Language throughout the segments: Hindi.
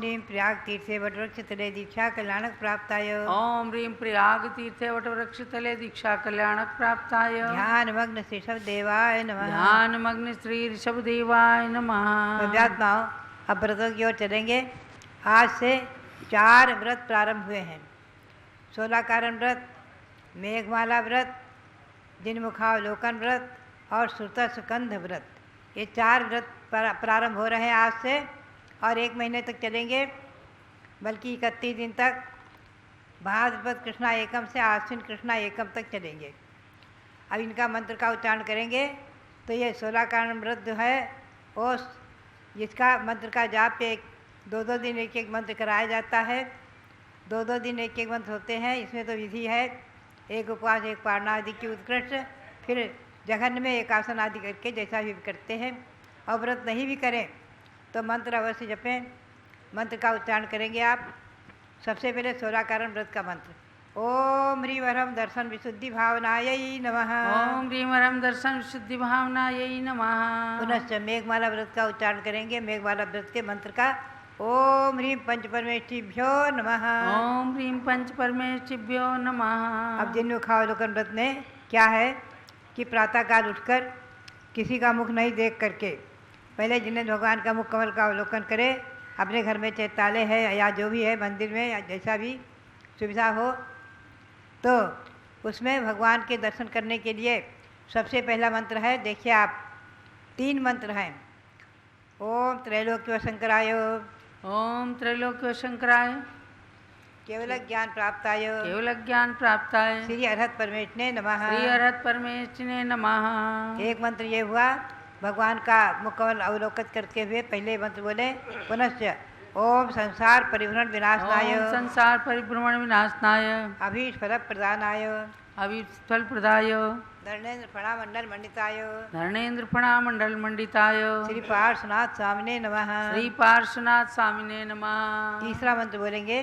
ह्रीं प्रयाग तीर्थे वटवृक्षतले दीक्षा कल्याणक प्राप्ताय। ओम ह्रीं प्रयाग तीर्थे वटवृक्षतले दीक्षा कल्याणक प्राप्ताय। ध्यानमग्न श्री ऋषभदेवाय नमः। ध्यानमग्न श्री ऋषभदेवाय नमः। अध्यात्माओं, अब व्रतों की ओर चलेंगे। आज से 4 व्रत प्रारंभ हुए हैं। 16 कारण व्रत, मेघमाला व्रत, जिनमुखावलोकन व्रत और श्रुतस्कंध व्रत, ये 4 व्रत प्रारंभ हो रहे हैं आज से और 1 महीने तक चलेंगे, बल्कि 31 दिन तक। भाद्रपद कृष्णा एकम से आश्विन कृष्णा एकम तक चलेंगे। अब इनका मंत्र का उच्चारण करेंगे तो ये 16 कारण व्रत जो है वो जिसका मंत्र का जाप 2-2 दिन एक मंत्र कराया जाता है। 2-2 दिन एक मंत्र होते हैं। इसमें तो विधि है, एक उपवास एक पारणा आदि की उत्कृष्ट, फिर जघन्य में एक आसन आदि करके जैसा भी करते हैं। और व्रत नहीं भी करें तो मंत्र अवश्य जपें। मंत्र का उच्चारण करेंगे आप। सबसे पहले 16 कारण व्रत का मंत्र। ओम ह्रीं वरम दर्शन विशुद्धि भावनायै नमः। ओम ह्रीं वरम दर्शन विशुद्धि भावनायै नमः। पुनश्च मेघमाला व्रत का उच्चारण करेंगे। मेघमाला व्रत के मंत्र का ओम ह्रीं पंच परमेष्ठिभ्यो नमः। ओम ह्रीं पंच परमेष्ठिभ्यो नमः। अब जिनमुखावलोकन व्रत में क्या है कि प्रातःकाल उठकर किसी का मुख नहीं देख करके पहले जिन्हें भगवान का मुख कमल का अवलोकन करे। अपने घर में चैतालय है या जो भी है मंदिर में या जैसा भी सुविधा हो तो उसमें भगवान के दर्शन करने के लिए सबसे पहला मंत्र है, देखिए आप 3 मंत्र हैं। ओम त्रैलोक्य शंकराय, ओम त्रैलोक्य शंकराय, केवल ज्ञान प्राप्ताय, केवल ज्ञान प्राप्ताय, श्री अरहत परमेष्ठिने नमः। श्री अरहत परमेष्ठिने नमः। एक मंत्र ये हुआ, भगवान का मुखकमल अवलोकन करते हुए पहले मंत्र बोले। पुनश्च ओम संसार परिभ्रमण विनाशनाय, ओम संसार परिभ्रमण विनाशनाय, अभीष्फल प्रदानाय, अभीष्फल प्रदाय, धर्णेन्द्र फणामंडल मंडिताय, धर्णेन्द्र फणामंडल मंडिताय, श्री पार्श्वनाथ स्वामिने नमः। श्री पार्श्वनाथ स्वामिने नमः। तीसरा मंत्र बोलेंगे।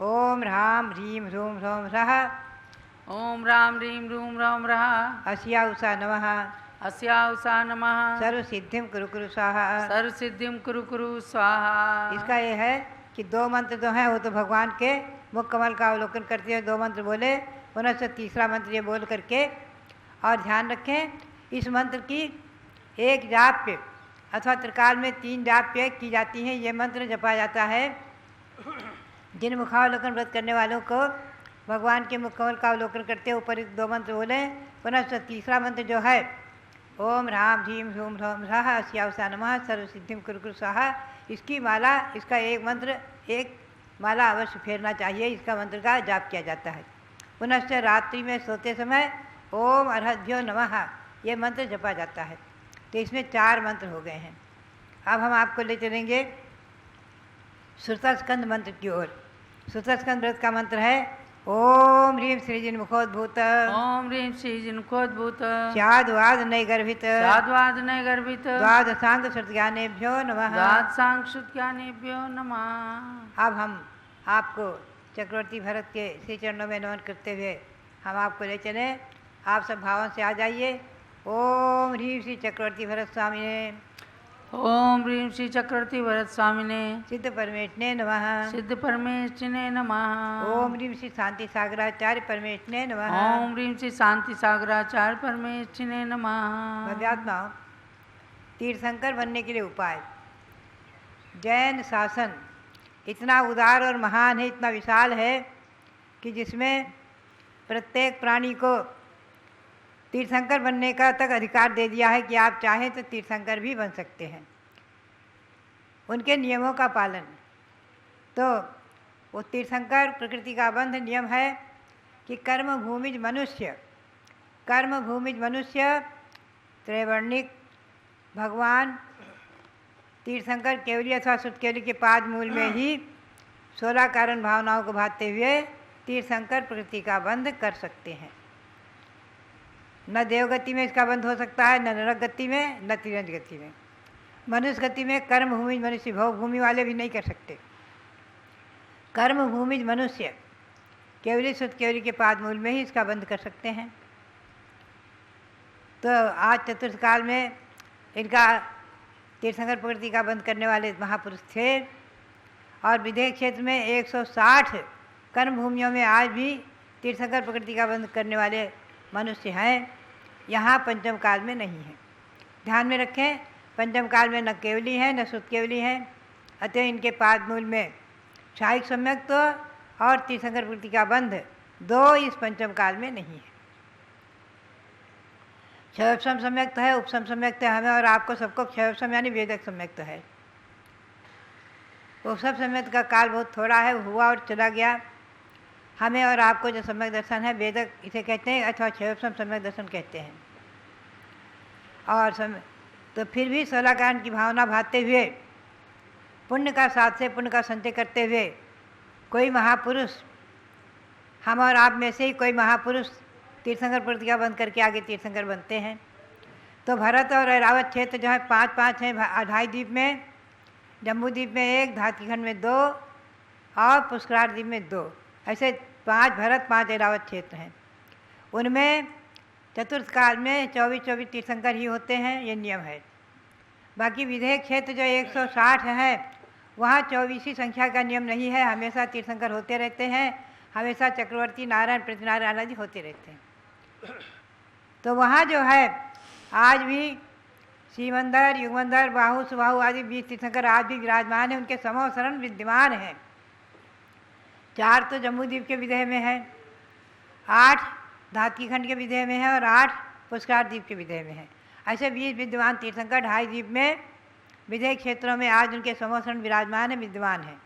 ओम ह्रां ह्रीं ह्रूं ह्रौं ह्रः, ओम राम ह्रीं रूम राम रहा, अस्या उषा नमः। अस्या उषा नमः, सर्व सिद्धिम कुरु कुरु स्वाहा। सर्व सिद्धिम कुरु कुरु स्वाहा। इसका ये है कि 2 मंत्र जो हैं वो तो भगवान के मुख कमल का अवलोकन करते हुए 2 मंत्र बोले। पुनः तीसरा मंत्र ये बोल करके और ध्यान रखें इस मंत्र की एक जाप्य अथवा त्रिकाल में 3 जाप्य की जाती हैं। ये मंत्र जपा जाता है। जिन मुखावलोकन व्रत करने वालों को भगवान के मुख कमल का अवलोकन करते ऊपर 2 मंत्र बोले। पुनः तीसरा मंत्र जो है ओम ह्रां ह्रीं ह्रूं ह्रौं ह्रः अस्या उषा नमः सर्व सिद्धिम कुरु कुरु स्वाहा। इसकी माला, इसका एक मंत्र एक माला अवश्य फेरना चाहिए। इसका मंत्र का जाप किया जाता है। पुनश्च रात्रि में सोते समय ओम अर्हद्भ्यो नमः ये मंत्र जपा जाता है। तो इसमें 4 मंत्र हो गए हैं। अब हम आपको ले चलेंगे श्रुतस्कंद मंत्र की ओर। श्रुतस्कंद व्रत का मंत्र है ओम ह्रीं श्रीजिन्मुखोद्भूत, ओम ह्रीं श्रीजिन्मुखोद्भूत, स्याद्वाद नैगर्भित, स्याद्वाद नैगर्भित, द्वादशांग श्रुतज्ञानेभ्यो नमः। द्वादशांग श्रुतज्ञानेभ्यो नमः। अब हम आपको चक्रवर्ती भरत के श्री चरणों में नमन करते हुए हम आपको ले चले। आप सब भावों से आ जाइए। ओम ह्रीं श्री चक्रवर्ती भरत स्वामी ने, ओम ह्रीं श्री चक्रवर्ती भरत स्वामिने, सिद्ध परमेष्ठिने नमः। सिद्ध परमेष्ठिने नमः। ओम ह्रीं श्री शांति सागराचार्य परमेष्ठिने नमः। ओम ह्रीं श्री शांति सागराचार्य परमेष्ठिने नमः। भव्यात्माओं, तीर्थंकर बनने के लिए उपाय। जैन शासन इतना उदार और महान है, इतना विशाल है कि जिसमें प्रत्येक प्राणी को तीर्थंकर बनने का तक अधिकार दे दिया है कि आप चाहें तो तीर्थंकर भी बन सकते हैं। उनके नियमों का पालन। तो वो तीर्थंकर प्रकृति का बंध नियम है कि कर्मभूमिज मनुष्य त्रैवर्णिक भगवान तीर्थंकर केवली अथवा सुतकेवली के पाद मूल में ही 16 कारण भावनाओं को भाते हुए तीर्थंकर प्रकृति का बंध कर सकते हैं। न देवगति में इसका बंध हो सकता है, न नरक गति में, न तिरंज गति में। मनुष्य गति में कर्मभूमि मनुष्य भोग भूमि वाले भी नहीं कर सकते। कर्मभूमि मनुष्य केवली सुतकेवली के पाद मूल में ही इसका बंध कर सकते हैं। तो आज चतुर्थ काल में इनका तीर्थंकर प्रकृति का बंध करने वाले महापुरुष थे और विदेह क्षेत्र में 160 कर्म भूमियों में आज भी तीर्थंकर प्रकृति का बंध करने वाले मनुष्य हैं। यहाँ पंचम काल में नहीं है। ध्यान में रखें, पंचम काल में न केवली है न शुद्ध केवली है। अतः इनके पाद मूल में क्षायिक सम्यक्त्व और तीर्थंकर प्रकृति का बंध दो इस पंचम काल में नहीं है। क्षयोपम सम्यक्त है, उपसम सम्यक्त है। हमें और आपको सबको क्षयोपम यानी वेदक सम्यक्त है। उपसम सम्यक्त का काल बहुत थोड़ा है, हुआ और चला गया। हमें और आपको जो सम्यक दर्शन है वेदक इसे कहते हैं अथवा क्षयोपम सम्यक दर्शन कहते हैं। और तो फिर भी 16 कारण की भावना भाते हुए पुण्य का साथ से पुण्य का संचय करते हुए कोई महापुरुष, हम और आप में से ही कोई महापुरुष तीर्थंकर प्रकृति का बंद करके आगे तीर्थंकर बनते हैं। तो भरत और ऐरावत क्षेत्र जो है 5-5 हैं। अढ़ाई द्वीप में, जम्बू द्वीप में 1, धातकीखंड में 2 और पुष्करार द्वीप में 2, ऐसे 5 भरत 5 ऐरावत क्षेत्र हैं। उनमें चतुर्थ काल में 24-24 तीर्थंकर ही होते हैं, ये नियम है। बाकी विदेह क्षेत्र जो 160 है वहाँ 24 संख्या का नियम नहीं है, हमेशा तीर्थंकर होते रहते हैं। हमेशा चक्रवर्ती, नारायण, पृथ्वीनारायण आदि होते रहते हैं। तो वहाँ जो है आज भी सीमंदर, युगमंदर, बाहु, सुबाहु आदि 20 तीर्थंकर आज भी विराजमान हैं, उनके समूह शरण विद्यमान हैं। 4 तो जम्बू द्वीप के विदेह में है, 8 धातकीखंड के विदेह में है और 8 पुष्कर द्वीप के विदेह में है। ऐसे 20 विद्यमान तीर्थंकर ढाई द्वीप में विदेह क्षेत्रों में आज उनके समूह शरण विराजमान है, विद्यमान है।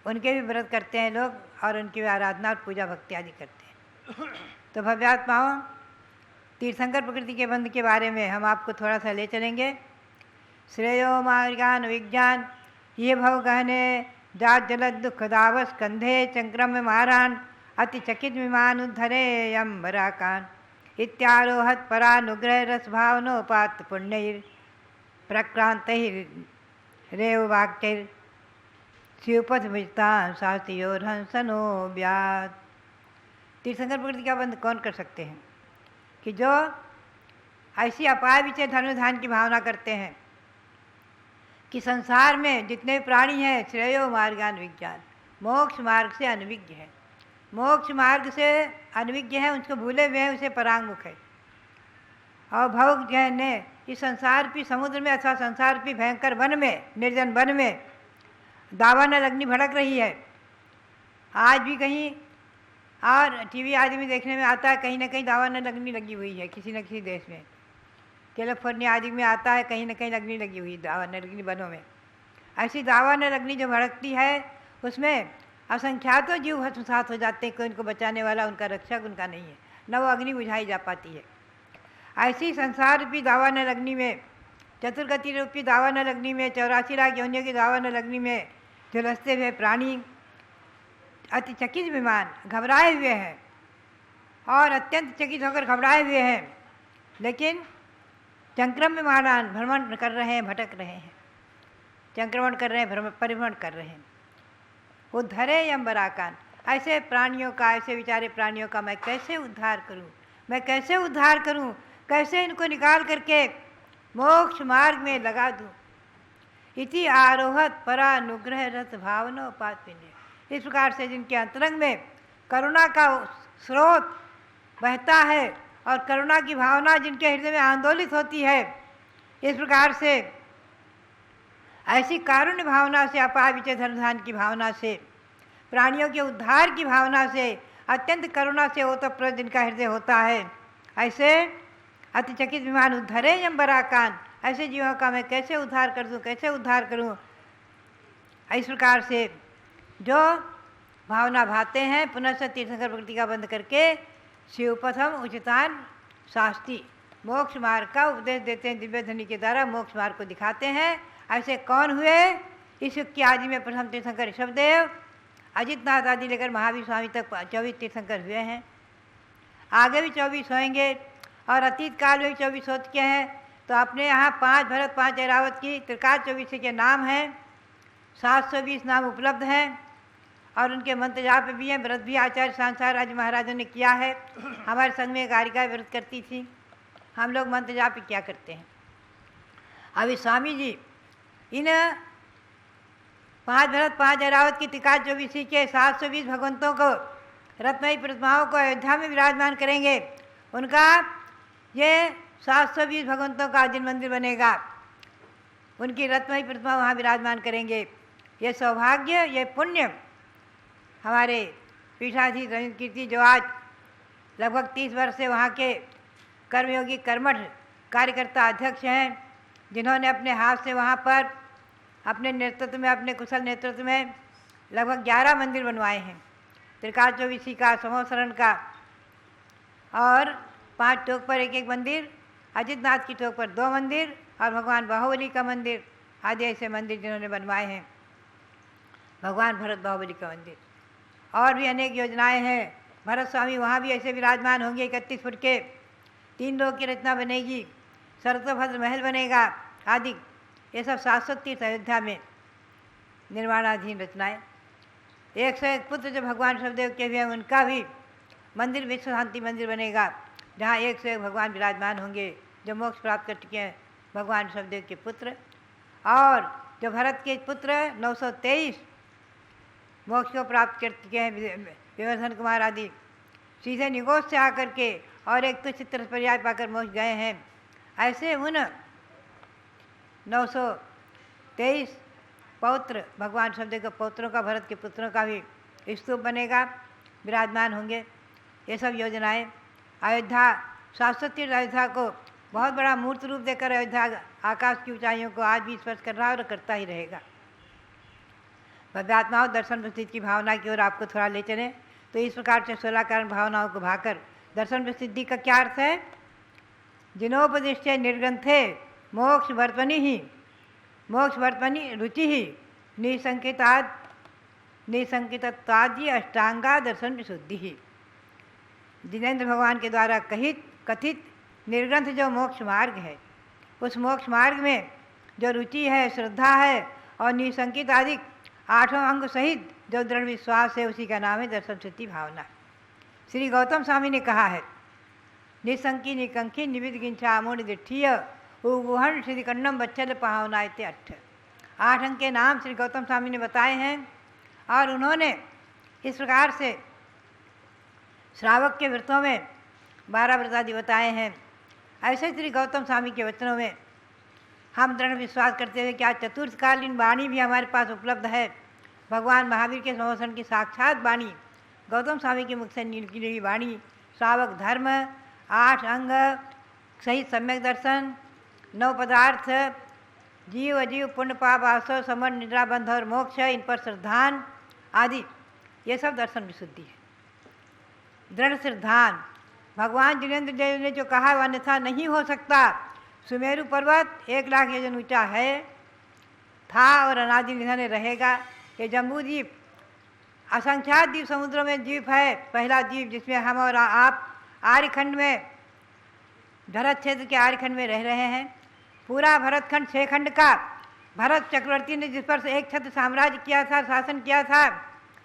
उनके भी व्रत करते हैं लोग और उनकी भी आराधना और पूजा भक्ति आदि करते हैं। तो भव्यात्माओं, तीर्थंकर प्रकृति के बंध के बारे में हम आपको थोड़ा सा ले चलेंगे। श्रेयो मार्गान विज्ञान ये भव गहने जात जलद दुख दावस कंधे चंक्रम मारान अति चकित विमान उद्धरे यम्बराकान इत्यारोहत परानुग्रह रस भावनोपात पुण्य प्रक्रांत रेव वाक्य शिवपथ विजता शास्त्रियोर हंसनो व्यात। तीर्थंकर प्रकृति का बंध कौन कर सकते हैं? कि जो ऐसी अपाय विचय धनुधान की भावना करते हैं कि संसार में जितने प्राणी हैं श्रेयो मार्गान विज्ञान, मोक्ष मार्ग से अनविज्ञ है। मोक्ष मार्ग से अनविज्ञ है, उसको भूले हुए हैं, उसे परांगमुख है। और भव जैन ने इस संसार की समुद्र में अथवा संसार की भयंकर वन में, निर्जन वन में दावानल अग्नि भड़क रही है। आज भी कहीं और टीवी आदि में देखने में आता है, कहीं ना कहीं दावानल अग्नि लगी हुई है किसी न किसी देश में। कैलिफोर्निया आदि में आता है, कहीं ना कहीं अग्नि लगी हुई दावानल अग्नि वनों में। ऐसी दावानल अग्नि जो भड़कती है उसमें असंख्यातों जीव भस्मसात हो जाते हैं। कोई उनको बचाने वाला, उनका रक्षक उनका नहीं है, न वो अग्नि बुझाई जा पाती है। ऐसी संसार रूपी दावानल अग्नि में, चतुर्गति रूपी दावानल अग्नि में, 84 लाख योनियों की दावानल अग्नि में झुलसते हुए प्राणी अति चकित विमान घबराए हुए हैं और अत्यंत चकित होकर घबराए हुए हैं, लेकिन चंक्रम में महारान भ्रमण कर रहे हैं, भटक रहे हैं, चंक्रमण कर रहे हैं, परिभ्रमण कर रहे हैं। उद्धरे यम्बराकान, ऐसे प्राणियों का, ऐसे विचारे प्राणियों का मैं कैसे उद्धार करूं, मैं कैसे उद्धार करूं, कैसे इनको निकाल करके मोक्ष मार्ग में लगा दूं। इति आरोहत परानुग्रह रस भावनोपात्मिन्य, इस प्रकार से जिनके अंतरंग में करुणा का स्रोत बहता है और करुणा की भावना जिनके हृदय में आंदोलित होती है, इस प्रकार से ऐसी कारुण्य भावना से, अपाय विचय धर्मधान की भावना से, प्राणियों के उद्धार की भावना से, अत्यंत करुणा से ओतप्रोत जिनका हृदय होता है, ऐसे अतिचकित विमान उद्धरे यम्बराकान, ऐसे जीवों का मैं कैसे उद्धार कर दूं, कैसे उद्धार करूं। इस प्रकार से जो भावना भाते हैं पुनः से तीर्थंकर प्रकृति का बंध करके शिवपथम उचितान शास्त्री, मोक्ष मार्ग का उपदेश देते हैं, दिव्य ध्वनि के द्वारा मोक्ष मार्ग को दिखाते हैं। ऐसे कौन हुए? इस युग की आदि में प्रथम तीर्थंकर ऋषभदेव, अजितनाथ आदि लेकर महावीर स्वामी तक 24 तीर्थंकर हुए हैं। आगे भी 24 होंगे और अतीत काल में भी 24 हो चुके हैं। तो अपने यहाँ 5 भरत 5 ऐरावत की त्रिकाल 24 के नाम हैं, 720 नाम उपलब्ध हैं और उनके मंत्र जाप भी हैं। व्रत भी आचार्य सांसार राज महाराजों ने किया है। हमारे संघ में गारिका व्रत करती थी, हम लोग मंत्र जाप क्या करते हैं। अभी स्वामी जी इन 5 भरत 5 ऐरावत की टिका 24 के 720 भगवंतों को रत्नमयी प्रतिमाओं को अयोध्या में विराजमान करेंगे। उनका ये 720 भगवंतों का जिन मंदिर बनेगा उनकी रत्नमयी प्रतिमा वहाँ विराजमान करेंगे। ये सौभाग्य, ये पुण्य हमारे पीठाधीश रविंद्र कीर्ति जो आज लगभग 30 वर्ष से वहाँ के कर्मयोगी कर्मठ कार्यकर्ता अध्यक्ष हैं, जिन्होंने अपने हाथ से वहाँ पर अपने नेतृत्व में, अपने कुशल नेतृत्व में लगभग 11 मंदिर बनवाए हैं। त्रिकाल चौबीसी का, समोसरण का और 5 टोक पर एक मंदिर, अजितनाथ की टोक पर 2 मंदिर और भगवान बाहुबली का मंदिर आदि ऐसे मंदिर जिन्होंने बनवाए हैं। भगवान भरत बाहुबली का मंदिर और भी अनेक योजनाएं हैं। भरत स्वामी वहाँ भी ऐसे विराजमान होंगे। 31 फुट के 3 लोक की रचना बनेगी, सरतोभद्र महल बनेगा आदि। ये सब 700 तीर्थ अयोध्या में निर्माणाधीन रचनाएं। 101 पुत्र जो भगवान ऋषभदेव के भी हैं, उनका भी मंदिर विश्व शांति मंदिर बनेगा, जहाँ 101 भगवान विराजमान होंगे जो मोक्ष प्राप्त कर चुके हैं, भगवान ऋषभदेव के पुत्र। और जो भरत के पुत्र 923 मोक्ष को प्राप्त कर चुके हैं, विवर्धन कुमार आदि, सीधे निगोष से आकर के और एक तुच्छ चित्र पर्याय पाकर मोक्ष गए हैं। ऐसे उन 923 पौत्र भगवान ऋषभदेव के पौत्रों का, भरत के पुत्रों का भी स्तूप बनेगा, विराजमान होंगे। ये सब योजनाएं अयोध्या, शाश्वत अयोध्या को बहुत बड़ा मूर्त रूप देकर अयोध्या आकाश की ऊंचाइयों को आज भी स्पर्श कर रहा है और करता ही रहेगा। भव्यात्माओं, दर्शन प्रसिद्धि की भावना की ओर आपको थोड़ा ले चलें तो इस प्रकार से 16 कारण भावनाओं को भाकर दर्शन प्रसिद्धि का क्या अर्थ है? जिनोपदिष्टे निर्ग्रंथे मोक्ष वर्तनी ही, मोक्ष वर्तनी रुचि ही, निसंकितादि अष्टांगा दर्शन विशुद्धि ही। जिनेन्द्र भगवान के द्वारा कथित निर्ग्रंथ जो मोक्ष मार्ग है, उस मोक्ष मार्ग में जो रुचि है, श्रद्धा है और निसंकित आदि 8 अंग सहित जो दृढ़ विश्वास है, उसी का नाम है दर्शन सिद्धि भावना। श्री गौतम स्वामी ने कहा है, निसंकी निकंकी निविद गिंछा मूढ़ दिठीय उगुहन श्री कन्नम बच्चल पहावना इत्ते 8 अंग के नाम श्री गौतम स्वामी ने बताए हैं और उन्होंने इस प्रकार से श्रावक के व्रतों में 12 व्रत आदि बताए हैं। ऐसे श्री गौतम स्वामी के वचनों में हम दृढ़ विश्वास करते हुए क्या चतुर्थकालीन वाणी भी हमारे पास उपलब्ध है। भगवान महावीर के संवत्सरण की साक्षात वाणी, गौतम स्वामी के मुख से निकली हुई वाणी, श्रावक धर्म, 8 अंग सहित सम्यक दर्शन, 9 पदार्थ, जीव अजीव, पुण्य पाप आसव, समन, निद्रा बंध और मोक्ष, इन पर श्रद्धान आदि, ये सब दर्शन विशुद्धि है। दृढ़ श्रद्धान, भगवान जिनेन्द्र देव ने जो कहा वह अन्यथा नहीं हो सकता। सुमेरु पर्वत 1 लाख योजन ऊंचा है, था और अनादि निधन रहेगा। ये जम्बू द्वीप असंख्यात द्वीप समुद्रों में द्वीप है, पहला द्वीप जिसमें हम और आप आर्यखंड में, भरत क्षेत्र के आर्यखंड में रह रहे हैं। पूरा भरतखंड 6 खंड का, भरत चक्रवर्ती ने जिस पर से एक छत्र साम्राज्य किया था, शासन किया था,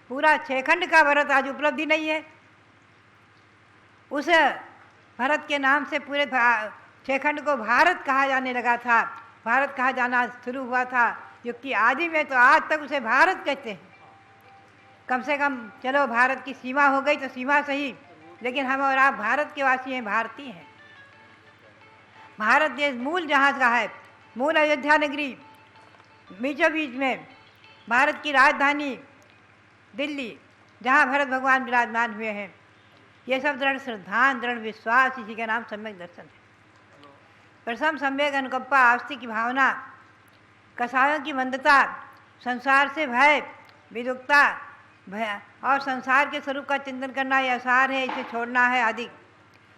पूरा 6 खंड का भरत आज उपलब्धि नहीं है। उस भरत के नाम से पूरे 6 खंड को भारत कहा जाने लगा था, भारत कहा जाना शुरू हुआ था युग की आदि में, तो आज तक उसे भारत कहते हैं। कम से कम चलो भारत की सीमा हो गई तो सीमा सही, लेकिन हम और आप भारत के वासी हैं, भारतीय हैं। भारत देश मूल जहाँ का है, मूल अयोध्या नगरी, बीचों बीच में भारत की राजधानी दिल्ली, जहाँ भरत भगवान विराजमान हुए हैं। ये सब दृढ़ श्रद्धान, दृढ़ विश्वास, इसी का नाम सम्यक दर्शन है। प्रथम सम्यक अनुकंपा, आस्ति की भावना, कसायों की मंदता, संसार से भय, विदुकता और संसार के स्वरूप का चिंतन करना यह आसार है, इसे छोड़ना है आदि।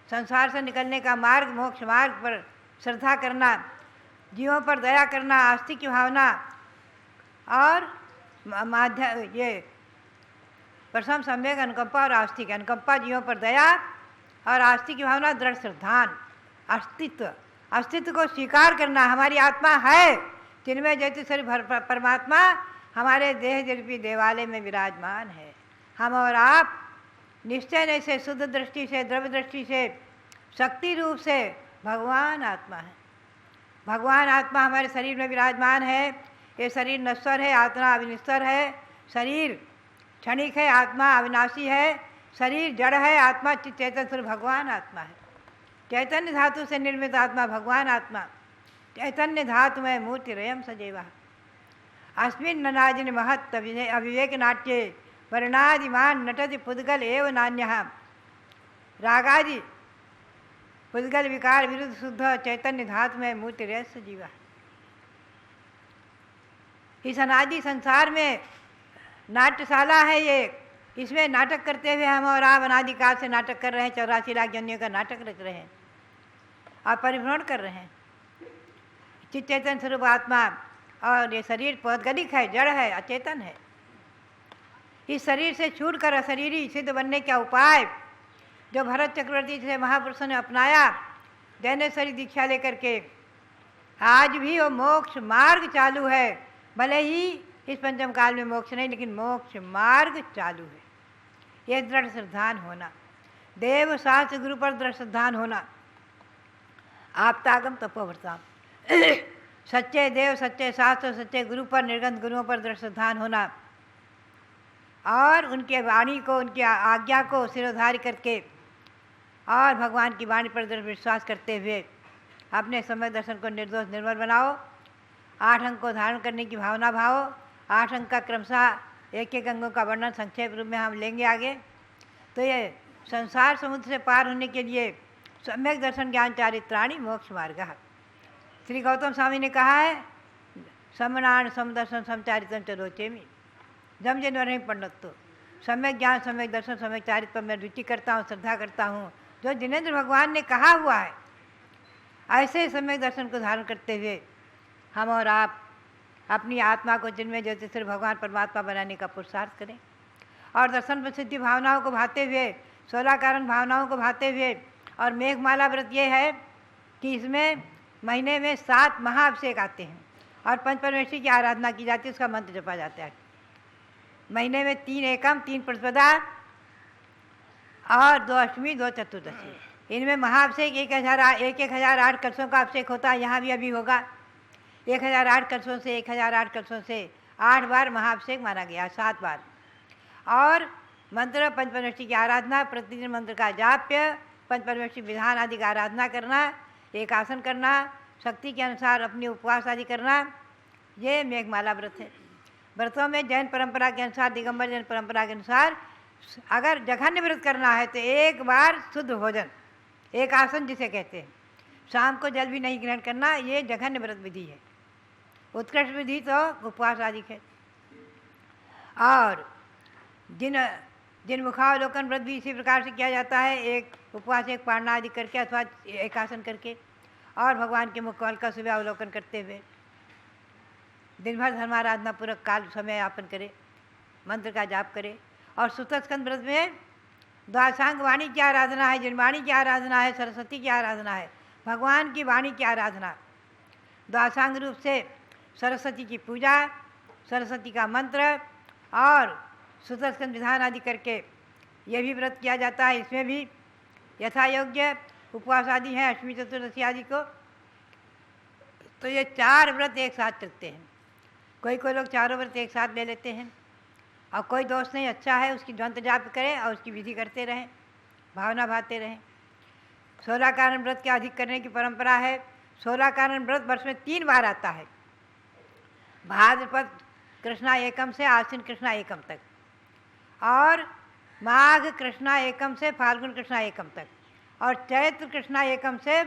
संसार से निकलने का मार्ग, मोक्ष मार्ग पर श्रद्धा करना, जीवों पर दया करना, आस्ति की भावना और ये प्रथम सम्यक अनुकंपा और आस्तिक। अनुकंपा जीवों पर दया और आस्तिक की भावना दृढ़ श्रद्धान, अस्तित्व, अस्तित्व को स्वीकार करना। हमारी आत्मा है, जिनमें ज्योति स्वरूप परमात्मा हमारे देह रूपी देवालय में विराजमान है। हम और आप निश्चय से, शुद्ध दृष्टि से, द्रव्य दृष्टि से, शक्ति रूप से भगवान आत्मा है। भगवान आत्मा हमारे शरीर में विराजमान है। ये शरीर नश्वर है, आत्मा अविनश्वर है। शरीर क्षणिक है, आत्मा अविनाशी है। शरीर जड़ है, आत्मा चित्त चैतन्य स्वरूप भगवान आत्मा है। चैतन्य धातु से निर्मित आत्मा भगवान आत्मा। चैतन्य धातु में मूर्ति रयम सजेवा। अस्मिन् ननाजिन महत् अविवेक नाट्ये वर्णादिमान नटति पुद्गल एव नान्यः। रागादि पुद्गल विकार विरुद्ध शुद्ध चैतन्य धातु में मूर्ति रय सजीवा। इस अनादि संसार में नाट्यशाला है ये। इसमें नाटक करते हुए हम और आप अनादिकाल से नाटक कर रहे हैं। 84 लाख जन्यों का नाटक रच रहे हैं और परिभ्रमण कर रहे हैं। चित्त चैतन्य स्वरूप आत्मा और ये शरीर पौद्गलिक है, जड़ है, अचेतन है। इस शरीर से छूटकर अशरीरी सिद्ध बनने का उपाय जो भरत चक्रवर्ती से महापुरुषों ने अपनाया, जैनेश्वरी दीक्षा लेकर के, आज भी वो मोक्ष मार्ग चालू है। भले ही इस पंचम काल में मोक्ष नहीं, लेकिन मोक्ष मार्ग चालू है। ये दृढ़ श्रद्धान होना, देव शास्त्र गुरु पर दृढ़ श्रद्धान होना, आपतागम तपोव्रताम, सच्चे देव, सच्चे शास्त्र, सच्चे गुरु पर, निर्गंध गुरुओं पर दृढ़ श्रद्धान होना और उनके वाणी को, उनकी आज्ञा को सिरोधार्य करके और भगवान की वाणी पर दृढ़ विश्वास करते हुए अपने समय दर्शन को निर्दोष निर्मल बनाओ। 8 अंग को धारण करने की भावना भावो। 8 अंग का क्रमशः एक एक अंगों का वर्णन संक्षेप रूप में हम लेंगे आगे। तो ये संसार समुद्र से पार होने के लिए सम्यक दर्शन ज्ञान चारित्राणि मोक्ष मार्ग। श्री गौतम स्वामी ने कहा है, समनान समदर्शन समचारितम चलोचेमी। जम जिन नहीं पंडित तो सम्यक ज्ञान, सम्यक दर्शन, सम्यक चारित्र पर मैं रुचि करता हूँ, श्रद्धा करता हूँ। जो जिनेंद्र भगवान ने कहा हुआ है, ऐसे सम्यक दर्शन को धारण करते हुए हम और आप अपनी आत्मा को जिनमें ज्योतिषर भगवान परमात्मा बनाने का पुरुषार्थ करें और दर्शन प्रसिद्धि भावनाओं को भाते हुए, 16 कारण भावनाओं को भाते हुए। और मेघमाला व्रत ये है कि इसमें महीने में 7 महाअभिषेक आते हैं और पंचपरमेश्वरी की आराधना की जाती है, उसका मंत्र जपा जाता है। महीने में 3 एकम, 3 प्रतिपदा और 2 अष्टमी, 2 चतुर्दशी। इनमें महाअभिषेक 1008 कलशों का अभिषेक होता है। यहाँ भी अभी होगा 1008 कलशों से, 1008 कलशों से 8 बार महाअभिषेक माना गया, 7 बार। और मंत्र पंचपरमेश्वरी की आराधना, प्रतिदिन मंत्र का जाप्य, पंचपरमेश्वरी विधान आदि का आराधना करना, एक आसन करना, शक्ति के अनुसार अपनी उपवास आदि करना, ये मेघमाला व्रत है। व्रतों में जैन परंपरा के अनुसार, दिगंबर जैन परंपरा के अनुसार, अगर जघन्य व्रत करना है तो 1 बार शुद्ध भोजन, एक आसन जिसे कहते हैं, शाम को जल भी नहीं ग्रहण करना, ये जघन्य व्रत विधि है। उत्कृष्ट विधि तो उपवास आदि है। और जिन मुखावलोकन व्रत भी इसी प्रकार से किया जाता है, एक उपवास, एक पारणा आदि करके अथवा एक आसन करके और भगवान के मुखकमल का सुबह अवलोकन करते हुए दिन भर धर्माराधना पूर्वक काल समय यापन करे, मंत्र का जाप करे। और सुतस्कंद व्रत में द्वादशांग वाणी की आराधना है, जिनवाणी की आराधना है, सरस्वती की आराधना है, भगवान की वाणी की आराधना। द्वादशांग रूप से सरस्वती की पूजा, सरस्वती का मंत्र और सुतस्कंद विधान आदि करके ये भी व्रत किया जाता है। इसमें भी यथा योग्य उपवास आदि हैं, अष्टमी चतुर्दशी आदि को। तो ये 4 व्रत एक साथ चलते हैं। कोई लोग चारों व्रत एक साथ ले लेते हैं और कोई दोस्त नहीं, अच्छा है उसकी द्वंत जाप करें और उसकी विधि करते रहें, भावना भाते रहें। 16 कारण व्रत के अधिक करने की परंपरा है। 16 कारण व्रत वर्ष में 3 बार आता है, भाद्रपद कृष्णा एकम से आश्विन कृष्णा एकम तक, और माघ कृष्णा एकम से फाल्गुन कृष्णा एकम तक, और चैत्र कृष्णा एकम से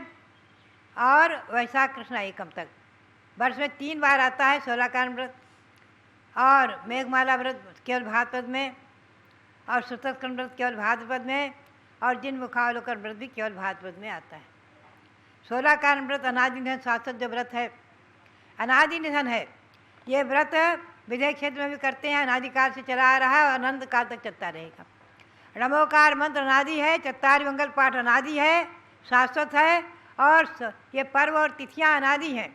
और वैशाख कृष्णा एकम तक। वर्ष में 3 बार आता है 16 कारण व्रत। और मेघमाला व्रत केवल भाद्रपद में, और सुतस्कंद व्रत केवल भाद्रपद में, और जिन मुखावलोकन व्रत भी केवल भाद्रपद में आता है। 16 कारण व्रत अनादि निधन शाश्वत जो व्रत है, अनादि निधन है। ये व्रत विदेह क्षेत्र में भी करते हैं, अनादिकाल से चला आ रहा है और अनंत काल तक चलता रहेगा। नमोकार मंत्र अनादि है, चत्तारी मंगल पाठ अनादि है, शाश्वत है। और ये पर्व और तिथियां अनादि हैं,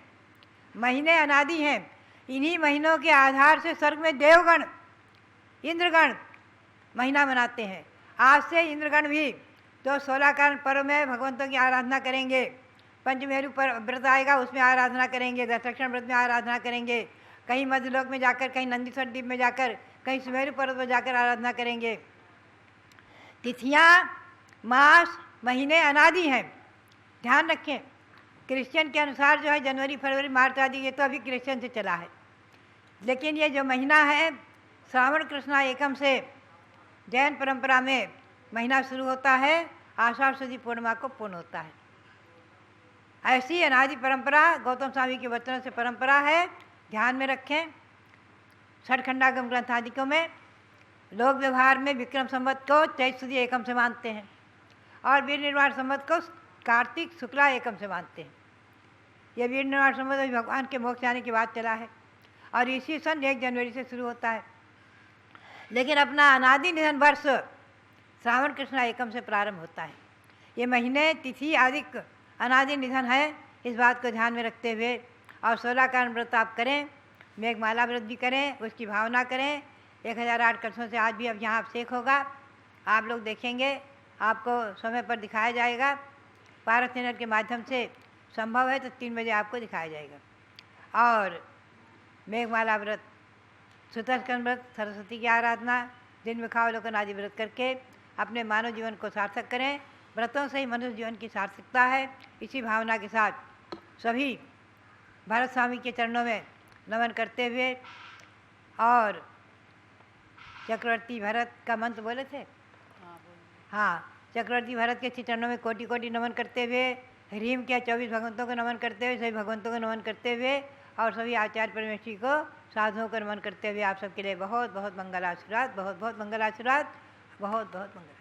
महीने अनादि हैं। इन्हीं महीनों के आधार से स्वर्ग में देवगण, इंद्रगण महीना मनाते हैं। आज से इंद्रगण भी तो 16 कारण पर्व में भगवंतों की आराधना करेंगे। पंचमेरु पर व्रत आएगा, उसमें आराधना करेंगे। दशक्षण व्रत में आराधना करेंगे। कहीं मध्यलोक में जाकर, कहीं नंदीश्वर द्वीप में जाकर, कहीं सुमेरु पर्वत पर जाकर आराधना करेंगे। तिथियाँ, मास, महीने अनादि हैं, ध्यान रखें। क्रिश्चियन के अनुसार जो है जनवरी, फरवरी, मार्च आदि ये तो अभी क्रिश्चियन से चला है, लेकिन ये जो महीना है श्रावण कृष्णा एकम से जैन परंपरा में महीना शुरू होता है, आषाढ़ शुद्ध पूर्णिमा को पूर्ण होता है। ऐसी अनादि परंपरा गौतम स्वामी के वचनों से परंपरा है, ध्यान में रखें। छठखंडागम ग्रंथ आदिकों में लोक व्यवहार में विक्रम संवत को चैत्र शुद्ध एकम से मानते हैं और वीर निर्वाण संवत को कार्तिक शुक्ला एकम से मानते हैं। यह वीर निर्वाण संवत भगवान के मोक्ष जाने के बाद चला है और इसी सन 1 जनवरी से शुरू होता है, लेकिन अपना अनादि निधन वर्ष श्रावण कृष्णा एकम से प्रारंभ होता है। ये महीने, तिथि आदि अनादि निधन है, इस बात को ध्यान में रखते हुए और 16 कारण व्रत आप करें, मेघमाला व्रत भी करें, उसकी भावना करें। 1008 कलशों से आज भी अब यहाँ अभिषेक होगा, आप लोग देखेंगे, आपको समय पर दिखाया जाएगा। पारस चैनल के माध्यम से संभव है तो 3 बजे आपको दिखाया जाएगा। और मेघमाला व्रत, सुतस्कंद व्रत, सरस्वती की आराधना, दिन में खावलोकन आदि व्रत करके अपने मानव जीवन को सार्थक करें। व्रतों से ही मनुष्य जीवन की सार्थकता है। इसी भावना के साथ सभी भरत स्वामी के चरणों में नमन करते हुए और चक्रवर्ती भरत का मंत्र बोले थे, हाँ, चक्रवर्ती भरत के श्री चरणों में कोटि कोटि नमन करते हुए, ह्रीम के 24 भगवंतों को नमन करते हुए, सभी भगवंतों को नमन करते हुए और सभी आचार्य परमेश्वरी को साधुओं को नमन करते हुए आप सबके लिए बहुत बहुत मंगल आशीर्वाद, बहुत बहुत मंगल आशीर्वाद, बहुत बहुत मंगल।